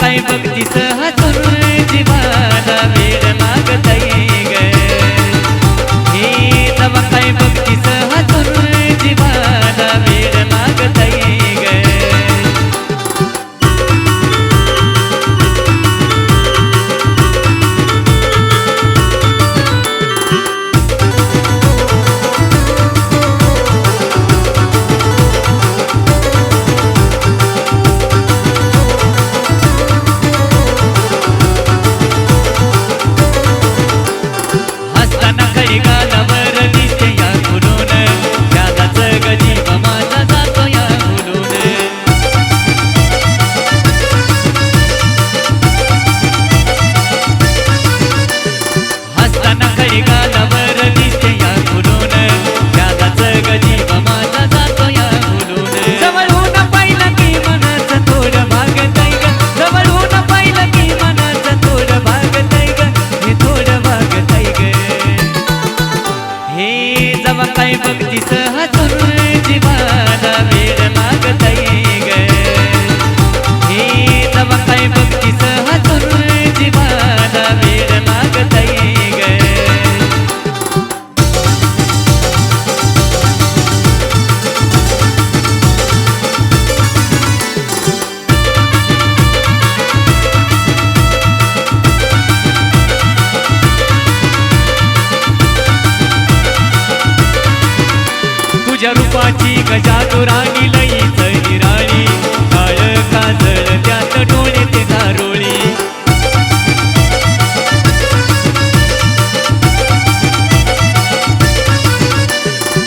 काय बघतीस हसून जीवाला वेड लागतय ग हे जवा काय बघतीस हसून जीवाला वेड लागतय ग गालावर दिसते या फुलून जगाचं गजीब माझा जातो या फुलून हसताना खरी गालावर दिसते या फुलून जगाचं गजीब माझा जातो या फुलून जवळून पाहिलं की मनाचं थोडं भागतय ग जवळून पाहिलं की मनाचं थोडं भागतय ग हे थोडं भागतय ग हे जवा काय बघतीस हसून जीवाला वेड लागतय ग हे जवा काय बघतीस हसून जीवाला वेड लागतय ग तुझ्या रूपाची गजादुराणी लईच निराळी काळ काजळ त्यात डोळे ते दारोळी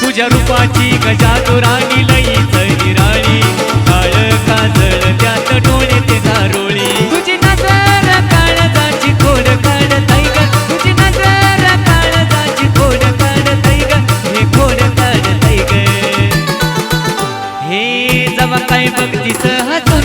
तुझ्या रूपाची गजादुराणी लईच निराळी काळ काजळ त्यात डोळे ते दारोळी तुझी नजर काळजाची खोड काढतय ग तुझी नजर काळजाची खोड काढतय ग हे खोड काढतय ग हे जवा काय बघतीस हसून